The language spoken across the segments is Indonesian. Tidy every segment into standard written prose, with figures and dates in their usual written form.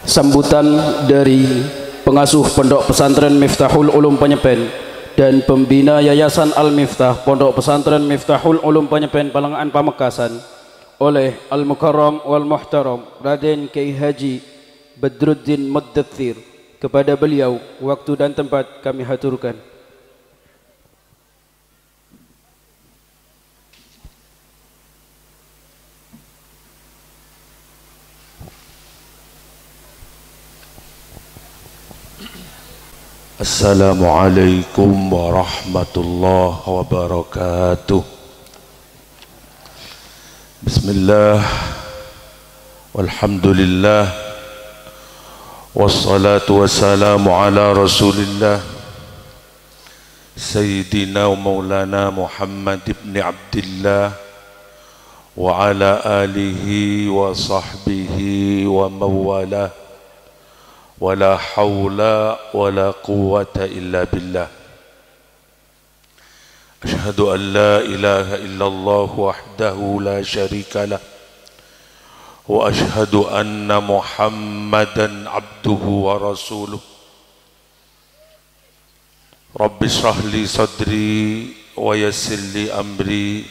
sambutan dari pengasuh Pondok Pesantren Miftahul Ulum Penyepen dan pembina Yayasan Al-Miftah Pondok Pesantren Miftahul Ulum Penyepen Palangan Pamekasan oleh Al-Mukarram wal Muhtaram Raden Kiai Haji Badruddin Muddathir. Kepada beliau waktu dan tempat kami haturkan. Assalamualaikum warahmatullahi wabarakatuh. Bismillah, walhamdulillah, wassalatu wassalamu ala rasulillah Sayyidina wa maulana Muhammad ibn Abdillah wa ala alihi wa sahbihi wa mawalah. Wala hawla wala quwwata illa billah. Ashhadu an la ilaha illallah wahdahu la syarika lah wa ashhadu anna Muhammadan abduhu wa rasuluh. Rabbi shrah li sadri wa yassir li amri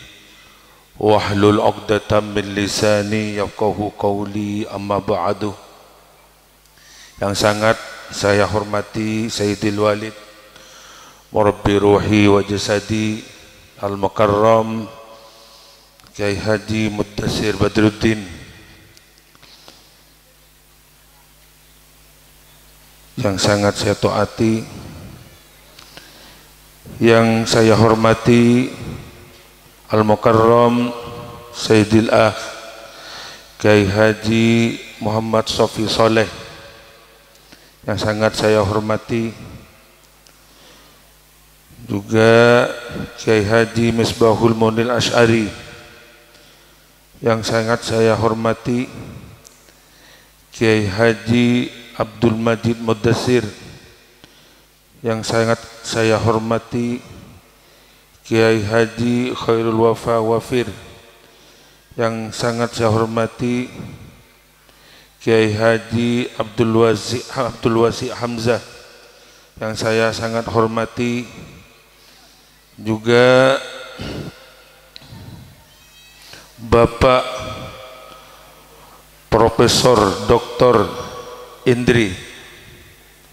wahlul 'uqdatam min lisani yafqahu qawli, amma ba'du. Yang sangat saya hormati Sayyidil Walid Murabbi Ruhi wa Jasadi Al-Mukarram Kiai Haji Muddathir Badruddin, yang sangat saya taati, yang saya hormati Al-Mukarram Sayyidil Akh Kiai Haji Muhammad Sofi Soleh, yang sangat saya hormati juga Kiai Haji Misbahul Munil Asy'ari, yang sangat saya hormati Kiai Haji Abdul Majid Muddathir, yang sangat saya hormati Kiai Haji Khairul Wafa Wafir, yang sangat saya hormati Kiai Haji Abdul Wasi Hamzah, yang saya sangat hormati juga Bapak Profesor Dr. Indri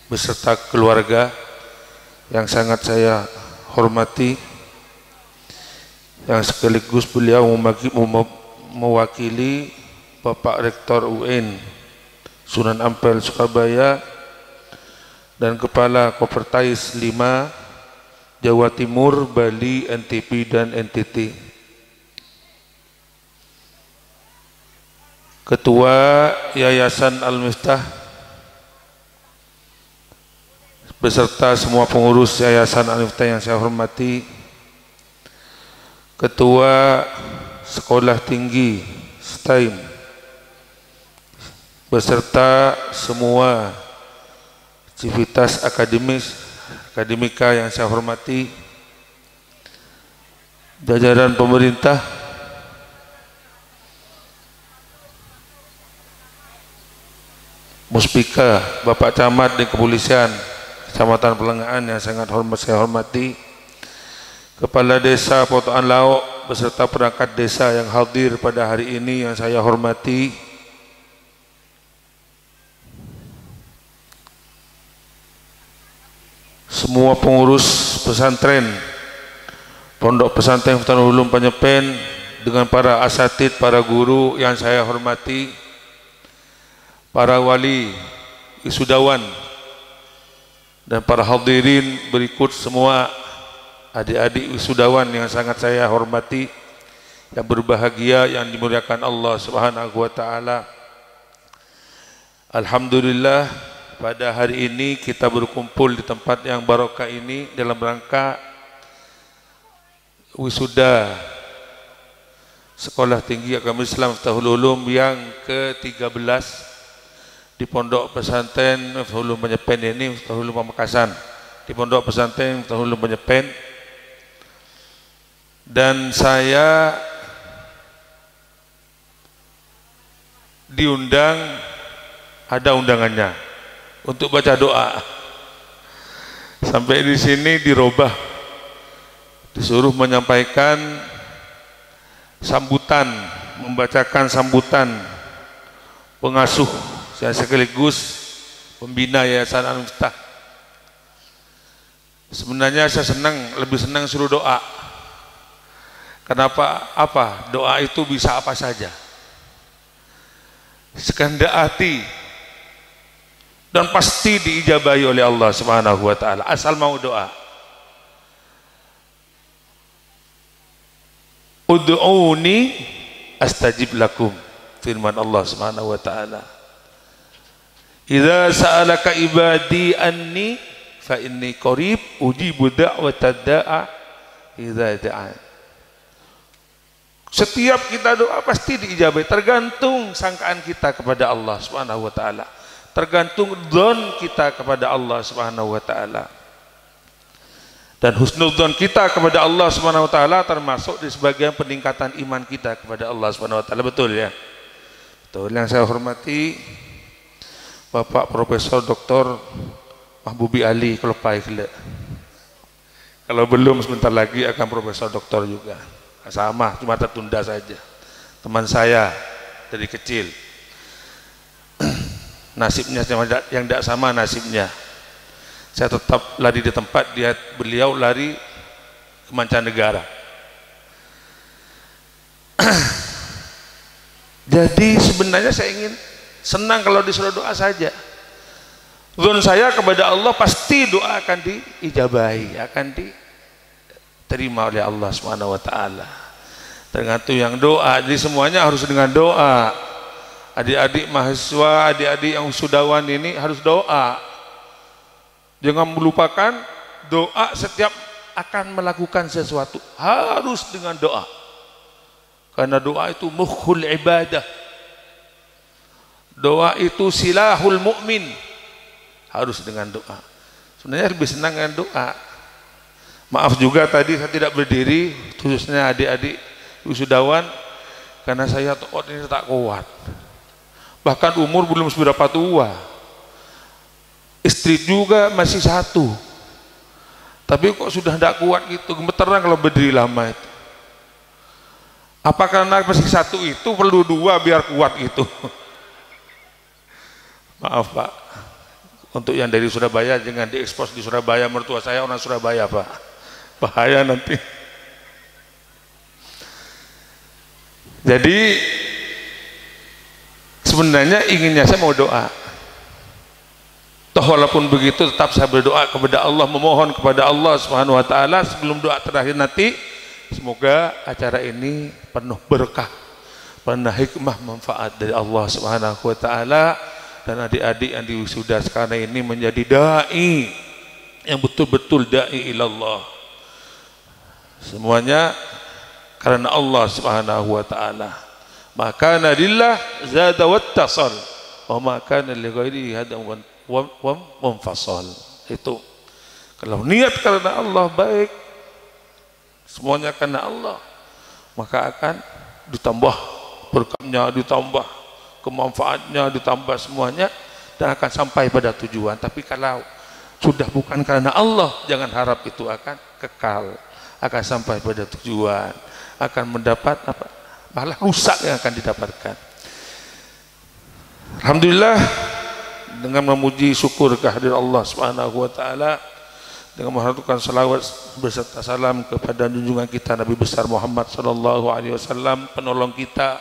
beserta keluarga, yang sangat saya hormati, yang sekaligus beliau mewakili Bapak Rektor UN Sunan Ampel Surabaya dan Kepala Kopertais 5 Jawa Timur, Bali, NTB dan NTT, Ketua Yayasan Al-Miftah beserta semua pengurus Yayasan Al-Miftah yang saya hormati, Ketua Sekolah Tinggi STAIM beserta semua civitas akademika yang saya hormati, jajaran pemerintah, Muspika, Bapak Camat di Kepolisian Kecamatan Pelengahan yang sangat saya hormati, Kepala Desa Potokan Lauk beserta perangkat desa yang hadir pada hari ini yang saya hormati, semua pengurus pesantren Pondok Pesantren Miftahul Ulum Penyepen dengan para asatid, para guru yang saya hormati, para wali, wisudawan, dan para hadirin berikut semua adik-adik wisudawan yang sangat saya hormati, yang berbahagia, yang dimuliakan Allah Subhanahu wa taala. Alhamdulillah, pada hari ini kita berkumpul di tempat yang barokah ini dalam rangka wisuda Sekolah Tinggi Agama Islam Miftahul Ulum yang ke-13 di Pondok Pesantren Miftahul Ulum Penyepen ini, Miftahul Ulum Pamekasan, di Pondok Pesantren Miftahul Ulum Penyepen. Dan saya diundang ada undangannya untuk baca doa. Sampai di sini dirubah, disuruh menyampaikan sambutan, membacakan sambutan pengasuh yang sekaligus pembina Yayasan Al-Miftah. Sebenarnya saya lebih senang suruh doa. Kenapa? Apa? Doa itu bisa apa saja, sekehendak hati, dan pasti diijabahi oleh Allah Subhanahu wa taala asal mau doa. Ud'uni astajib lakum, firman Allah Subhanahu wa taala. Idza sa'alaka ibadi anni fa inni qarib ujibu da'watad da'a idza da'a. Setiap kita doa pasti diijabahi, tergantung sangkaan kita kepada Allah Subhanahu wa taala, tergantung dzon kita kepada Allah Subhanahu wa taala. Dan husnudzon kita kepada Allah Subhanahu wa taala termasuk di sebagian peningkatan iman kita kepada Allah Subhanahu wa taala. Betul ya? Betul. Yang saya hormati Bapak Profesor Dr. Mahbubi Ali Klepai Kele. Kalau belum sebentar lagi akan Profesor Doktor juga. Sama, cuma tertunda saja. Teman saya dari kecil. Nasibnya yang tidak sama nasibnya. Saya tetap lari di tempat, beliau lari ke mancanegara. Jadi sebenarnya saya ingin senang kalau disuruh doa saja. Zon saya kepada Allah pasti doa akan diijabahi, akan diterima oleh Allah Subhanahu wa taala. Tergantung yang doa. Jadi semuanya harus dengan doa. Adik-adik mahasiswa, adik-adik yang wisudawan ini harus doa. Jangan melupakan doa. Setiap akan melakukan sesuatu harus dengan doa, karena doa itu mukhul ibadah. Doa itu silahul mukmin, harus dengan doa. Sebenarnya lebih senang dengan doa. Maaf juga tadi saya tidak berdiri, khususnya adik-adik wisudawan, karena saya ini tak kuat. Bahkan umur belum seberapa tua, istri juga masih satu, tapi kok sudah tidak kuat gitu, gemeteran kalau berdiri lama itu. Apa karena masih satu itu perlu dua biar kuat gitu? Maaf Pak, untuk yang dari Surabaya jangan diekspos di Surabaya, mertua saya orang Surabaya Pak, bahaya nanti. Jadi sebenarnya inginnya saya mau doa. Toh walaupun begitu tetap saya berdoa kepada Allah, memohon kepada Allah Subhanahu wa taala sebelum doa terakhir nanti, semoga acara ini penuh berkah, penuh hikmah manfaat dari Allah Subhanahu wa taala, dan adik-adik yang diwisuda sekarang ini menjadi dai yang betul-betul dai ilallah. Semuanya karena Allah Subhanahu wa taala. Maka lillah zada wattasal wa ma kana li ghairihi hadam wa munfasal. Itu kalau niat karena Allah baik, semuanya karena Allah, maka akan ditambah berkahnya, ditambah kemanfaatnya, ditambah semuanya, dan akan sampai pada tujuan. Tapi kalau sudah bukan karena Allah, jangan harap itu akan kekal, akan sampai pada tujuan, akan mendapat apa? Malah rusak yang akan didapatkan. Alhamdulillah, dengan memuji syukur kehadiran Allah Subhanahu wa taala, dengan menghaturkan salawat beserta salam kepada junjungan kita Nabi besar Muhammad sallallahu alaihi wasallam, penolong kita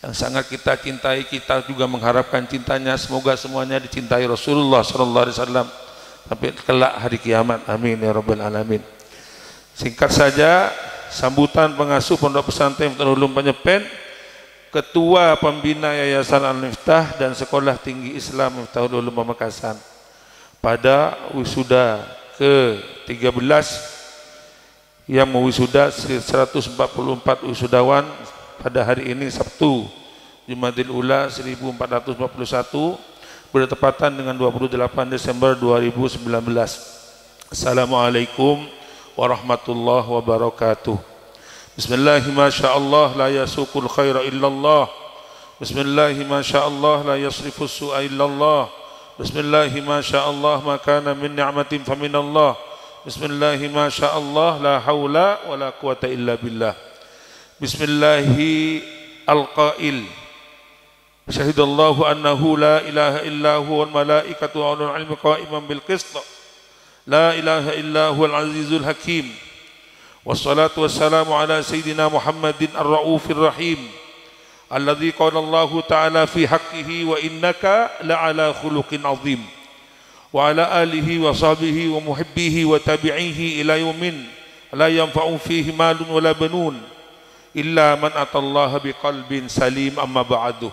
yang sangat kita cintai, kita juga mengharapkan cintanya. Semoga semuanya dicintai Rasulullah sallallahu alaihi wasallam sampai kelak hari kiamat. Amin ya rabbal alamin. Singkat saja, sambutan pengasuh Pondok Pesantren Miftaul Ulum Panyepen, Ketua Pembina Yayasan Al-Miftah dan Sekolah Tinggi Islam Miftaul Ulum Pamekasan pada wisuda ke-13 yang mewisuda 144 wisudawan pada hari ini Sabtu Jumadil Ula 1441 bertepatan dengan 28 Desember 2019. Assalamualaikum warahmatullahi wabarakatuh. Bismillahirrahmanirrahim. La yasukul khaira illallah Bismillahi ma sya'allah la yasrifu su'a illallah. Bismillahi ma sya'allah ma kana min ni'matin faminallah. Bismillahi ma sya'allah la haula wa la quwata illa billah. Bismillahi al-qail syahidallahu annahu la ilaha illa huwal malaikatu wa ulul ilmi qa'iman bil qist. La ilaha illa huwal azizul hakim. Wassalatu wassalamu ala sayyidina Muhammadin ar-raufir rahim. Alladzi qala Allah Ta'ala fi haqqihi wa innaka la'ala khuluqin azim. Wa ala alihi wa sahbihi wa muhibbihi wa tabi'ihi ila yaumin la yanfa'u fihi malun wala banun illa man atallaha biqalbin salim, amma ba'du.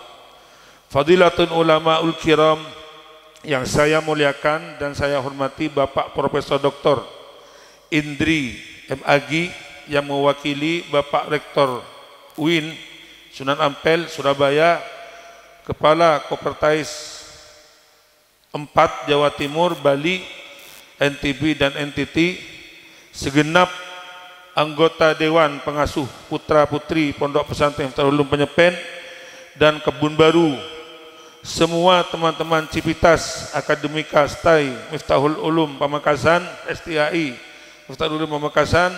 Fadilatun ulama'ul kiram yang saya muliakan dan saya hormati, Bapak Profesor Dr. Indri M.Agi yang mewakili Bapak Rektor UIN Sunan Ampel Surabaya, Kepala Kopertais 4 Jawa Timur, Bali, NTB dan NTT, segenap anggota Dewan Pengasuh Putra Putri Pondok Pesantren Miftaul Ulum Penyepen dan Kebun Baru, semua teman-teman Civitas Akademika STAI Miftaul Ulum Pamekasan, STAI Miftaul Ulum Pamekasan,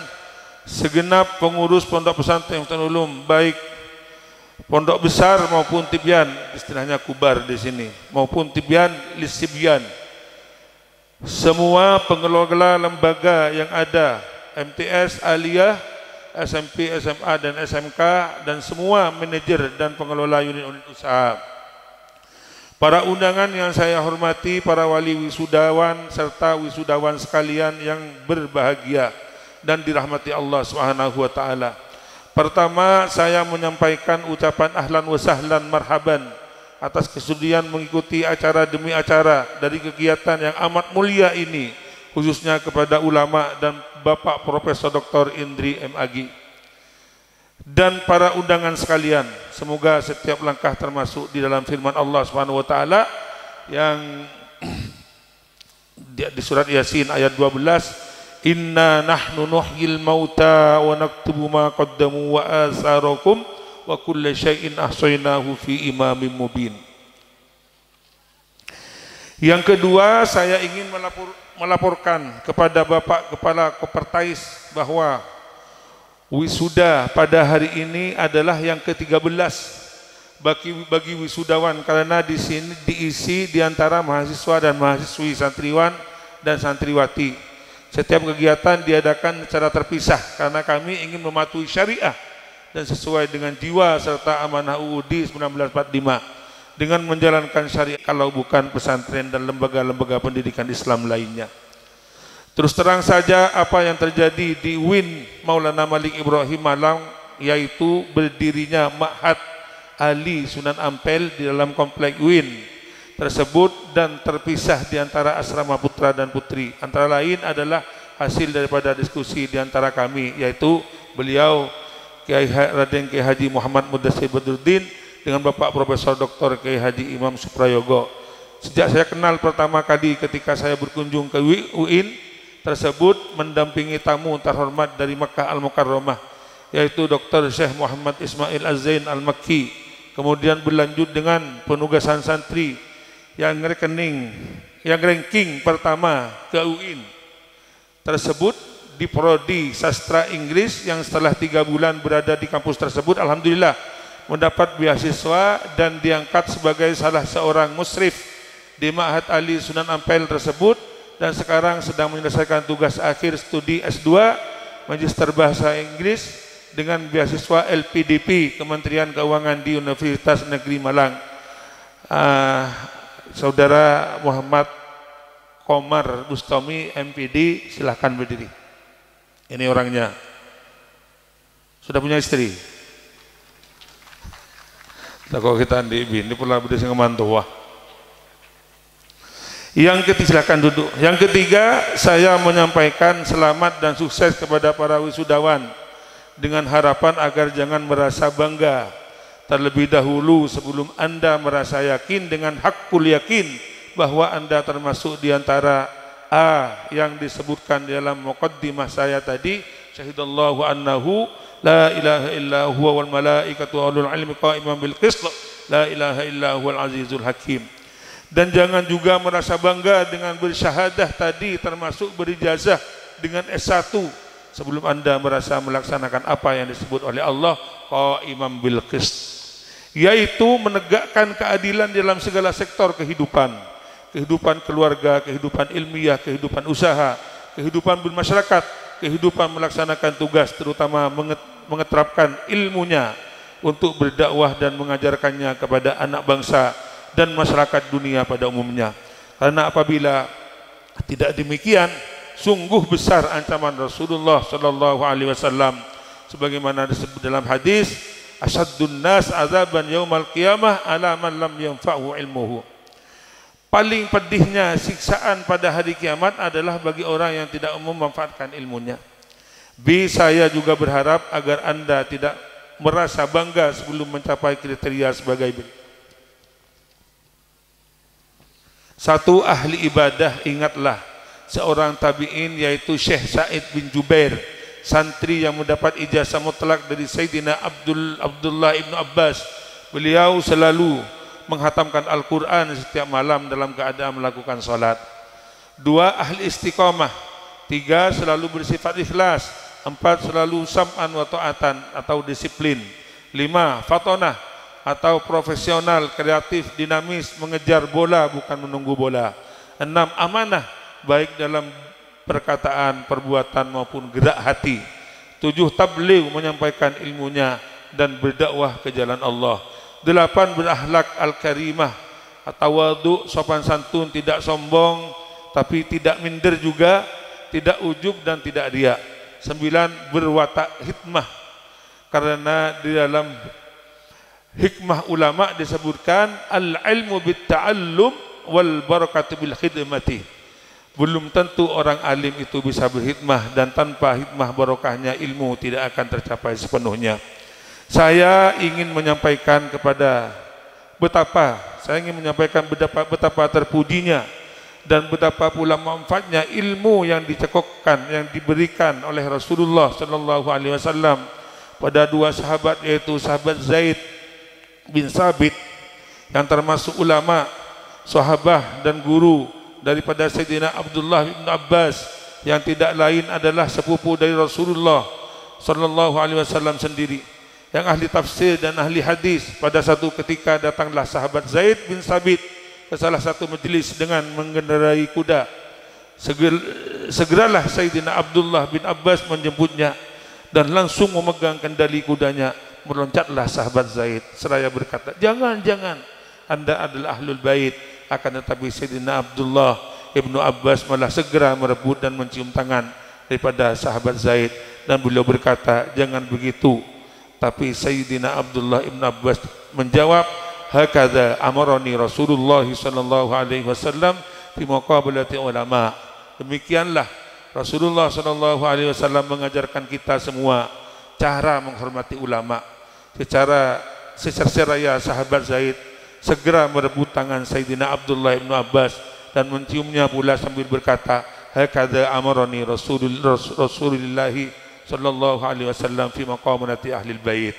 segenap pengurus Pondok Pesantren Miftaul Ulum, baik pondok besar maupun tibyan, istilahnya kubar di sini, maupun tibyan lisibyan, semua pengelola lembaga yang ada, MTS, Aliyah, SMP, SMA dan SMK, dan semua manajer dan pengelola unit-unit usaha. Para undangan yang saya hormati, para wali wisudawan serta wisudawan sekalian yang berbahagia dan dirahmati Allah Subhanahu wa taala. Pertama, saya menyampaikan ucapan ahlan wa sahlan marhaban atas kesudian mengikuti acara demi acara dari kegiatan yang amat mulia ini, khususnya kepada ulama dan Bapak Profesor Dr. Indri M.Agi dan para undangan sekalian. Semoga setiap langkah termasuk di dalam firman Allah Subhanahu wa taala yang di surat Yasin ayat 12, Inna nahnu nuhyil mauta wa naktubu ma qaddamu wa asarakum wa kulla syai'in ahsaynahu fi imamin mubin. Yang kedua, saya ingin melaporkan kepada Bapak Kepala Kopertais bahwa wisuda pada hari ini adalah yang ke-13 bagi wisudawan, karena di sini diisi di antara mahasiswa dan mahasiswi, santriwan dan santriwati. Setiap kegiatan diadakan secara terpisah karena kami ingin mematuhi syariah dan sesuai dengan jiwa serta amanah UUD 1945 dengan menjalankan syariah kalau bukan pesantren dan lembaga-lembaga pendidikan Islam lainnya. Terus terang saja apa yang terjadi di UIN Maulana Malik Ibrahim Malang, yaitu berdirinya Ma'had Ali Sunan Ampel di dalam komplek UIN tersebut dan terpisah di antara asrama putra dan putri, antara lain adalah hasil daripada diskusi di antara kami, yaitu beliau Kiai Raden Kiai Haji Muhammad Mudassir Badruddin dengan Bapak Profesor Dr. Kiai Haji Imam Suprayogo. Sejak saya kenal pertama kali ketika saya berkunjung ke UIN tersebut mendampingi tamu terhormat dari Makkah Al-Mukarramah, yaitu Dr. Syekh Muhammad Ismail Az-Zain Al-Makki, kemudian berlanjut dengan penugasan santri yang ranking pertama ke UIN tersebut di prodi sastra Inggris, yang setelah 3 bulan berada di kampus tersebut alhamdulillah mendapat beasiswa dan diangkat sebagai salah seorang musyrif di Ma'had Ali Sunan Ampel tersebut, dan sekarang sedang menyelesaikan tugas akhir studi S2 Magister Bahasa Inggris dengan beasiswa LPDP Kementerian Keuangan di Universitas Negeri Malang. Saudara Muhammad Komar Bustami MPD, silahkan berdiri. Ini orangnya. Sudah punya istri? Kalau kita ini pula berdiri ngemantua. Yang ketiga, silahkan duduk. Yang ketiga, saya menyampaikan selamat dan sukses kepada para wisudawan dengan harapan agar jangan merasa bangga terlebih dahulu sebelum Anda merasa yakin dengan hakul yakin bahwa Anda termasuk di antara A yang disebutkan dalam muqaddimah saya tadi, syahidallahu annahu la ilaha illa huwa wal malaikatu wa ulul ilmi qa'iman bil qist la ilaha illa huwal azizul hakim. Dan jangan juga merasa bangga dengan bersyahadah tadi, termasuk berijazah dengan S1 sebelum Anda merasa melaksanakan apa yang disebut oleh Allah qa'iman bil qist, yaitu menegakkan keadilan dalam segala sektor kehidupan, kehidupan keluarga, kehidupan ilmiah, kehidupan usaha, kehidupan bermasyarakat, kehidupan melaksanakan tugas, terutama mengeterapkan ilmunya untuk berdakwah dan mengajarkannya kepada anak bangsa dan masyarakat dunia pada umumnya. Karena apabila tidak demikian, sungguh besar ancaman Rasulullah sallallahu alaihi wasallam sebagaimana disebut dalam hadis, asyaddun nas azaban yaumal qiyamah ala man lam yanfa'hu ilmuhu. Paling pedihnya siksaan pada hari kiamat adalah bagi orang yang tidak memanfaatkan ilmunya. Saya juga berharap agar Anda tidak merasa bangga sebelum mencapai kriteria sebagai berikut. 1. Ahli ibadah. Ingatlah seorang tabi'in yaitu Syekh Sa'id bin Jubair, santri yang mendapat ijazah mutlak dari Sayyidina Abdullah ibnu Abbas. Beliau selalu menghatamkan Al-Quran setiap malam dalam keadaan melakukan salat. 2. Ahli istiqamah. 3. Selalu bersifat ikhlas. 4. Selalu sam'an wa ta'atan atau disiplin. 5. Fatonah atau profesional, kreatif, dinamis, mengejar bola bukan menunggu bola. 6. Amanah, baik dalam perkataan, perbuatan maupun gerak hati. 7. Tabligh, menyampaikan ilmunya dan berdakwah ke jalan Allah. 8. Berakhlak al-karimah atau wadu, sopan santun, tidak sombong tapi tidak minder juga, tidak ujub dan tidak riya. 9. Berwatak hikmah, karena di dalam hikmah ulama disebutkan al-ilmu bit-ta'allum wal barakatu bil khidmati. Belum tentu orang alim itu bisa berhikmah, dan tanpa hikmah barokahnya ilmu tidak akan tercapai sepenuhnya. Saya ingin menyampaikan betapa terpujinya dan betapa pula manfaatnya ilmu yang dicekokkan, yang diberikan oleh Rasulullah sallallahu alaihi wasallam pada 2 sahabat, yaitu sahabat Zaid bin Sabit yang termasuk ulama, sahabah dan guru daripada Sayyidina Abdullah bin Abbas, yang tidak lain adalah sepupu dari Rasulullah sallallahu alaihi wasallam sendiri, yang ahli tafsir dan ahli hadis. Pada satu ketika datanglah sahabat Zaid bin Sabit ke salah satu majlis dengan mengendarai kuda. Segeralah Sayyidina Abdullah bin Abbas menjemputnya dan langsung memegang kendali kudanya. Meloncatlah sahabat Zaid seraya berkata, jangan, Anda adalah ahlul bait. Akan tetapi Sayyidina Abdullah ibnu Abbas malah segera merebut dan mencium tangan daripada sahabat Zaid, dan beliau berkata, jangan begitu. Tapi Sayyidina Abdullah ibnu Abbas menjawab, hakadha amarani Rasulullah sallallahu alaihi wasallam fi muqabalati ulama. Demikianlah Rasulullah sallallahu alaihi wasallam mengajarkan kita semua cara menghormati ulama. Secara seraya sahabat Zaid segera merebut tangan Sayyidina Abdullah ibnu Abbas dan menciumnya pula sambil berkata, hakadha amarani Rasulullah sallallahu alaihi wasallam fi maqamanati ahli bait.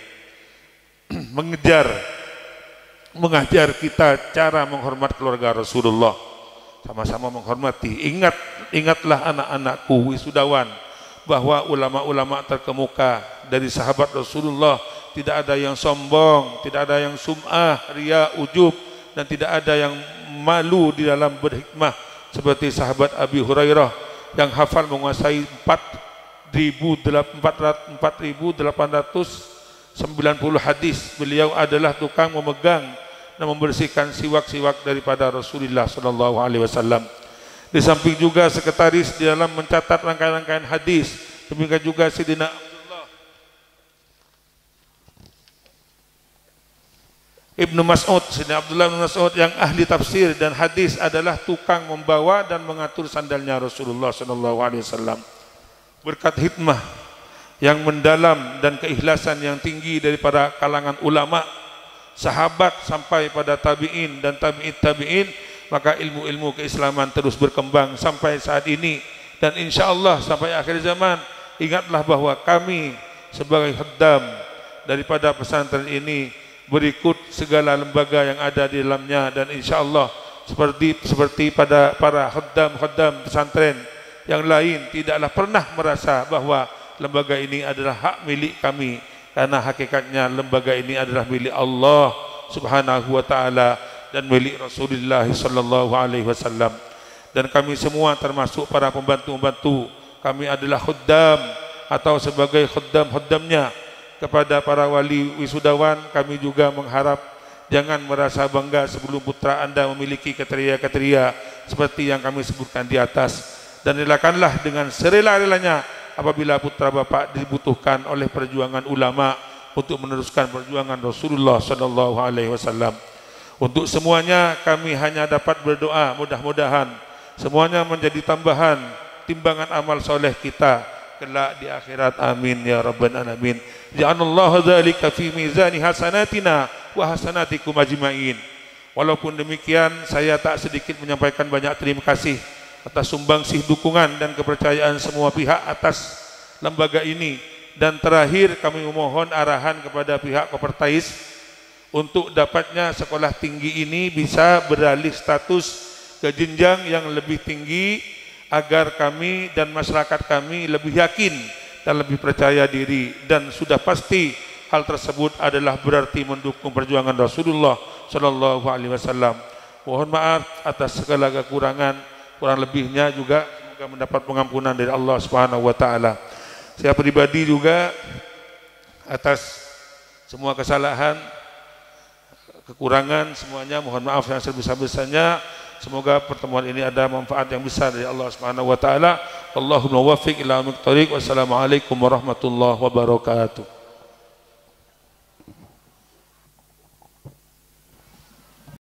Mengajar kita cara menghormat keluarga Rasulullah, sama-sama menghormati. Ingatlah anak-anakku wisudawan, bahwa ulama-ulama terkemuka dari sahabat Rasulullah tidak ada yang sombong, tidak ada yang sum'ah, riya, ujub, dan tidak ada yang malu di dalam berhikmah, seperti sahabat Abi Hurairah yang hafal menguasai 4.890 hadis. Beliau adalah tukang memegang dan membersihkan siwak-siwak daripada Rasulullah sallallahu alaihi wasallam. Di samping juga sekretaris di dalam mencatat rangkaian-rangkaian hadis. Demikian juga Sayyidina Sayyidina Abdullah bin Mas'ud yang ahli tafsir dan hadis adalah tukang membawa dan mengatur sandalnya Rasulullah sallallahu alaihi wasallam. Berkat hikmah yang mendalam dan keikhlasan yang tinggi daripada kalangan ulama, sahabat sampai pada tabi'in dan tabi'in, maka ilmu-ilmu keislaman terus berkembang sampai saat ini, dan insya-Allah sampai akhir zaman. Ingatlah bahwa kami sebagai khaddam daripada pesantren ini berikut segala lembaga yang ada di dalamnya, dan insyaallah seperti pada para khaddam pesantren yang lain tidaklah pernah merasa bahwa lembaga ini adalah hak milik kami, karena hakikatnya lembaga ini adalah milik Allah Subhanahu wa taala dan milik Rasulullah sallallahu alaihi wasallam. Dan kami semua termasuk para pembantu-pembantu, kami adalah khuddam atau sebagai khuddam-khuddamnya kepada para wali wisudawan. Kami juga mengharap jangan merasa bangga sebelum putra Anda memiliki kriteria-kriteria seperti yang kami sebutkan di atas, dan relakanlah dengan serela-relanya apabila putra Bapak dibutuhkan oleh perjuangan ulama untuk meneruskan perjuangan Rasulullah sallallahu alaihi wasallam. Untuk semuanya kami hanya dapat berdoa, mudah-mudahan semuanya menjadi tambahan timbangan amal soleh kita kelak di akhirat. Amin ya rabbal alamin. Ja'alallahu dzalika fi mizani hasanatina wa hasanatikum ajmain. Walaupun demikian, saya tak sedikit menyampaikan banyak terima kasih atas sumbangsih dukungan dan kepercayaan semua pihak atas lembaga ini. Dan terakhir kami memohon arahan kepada pihak Kopertais untuk dapatnya sekolah tinggi ini bisa beralih status ke jenjang yang lebih tinggi, agar kami dan masyarakat kami lebih yakin dan lebih percaya diri, dan sudah pasti hal tersebut adalah berarti mendukung perjuangan Rasulullah sallallahu alaihi wasallam. Mohon maaf atas segala kekurangan, kurang lebihnya juga semoga mendapat pengampunan dari Allah Subhanahu wa taala. Saya pribadi juga atas semua kesalahan, kekurangan semuanya mohon maaf yang sebesar-besarnya. Semoga pertemuan ini ada manfaat yang besar dari Allah Subhanahu wa taala. Allahumma waffiq ila aqwamit thoriq. Wassalamualaikum warahmatullahi wabarakatuh.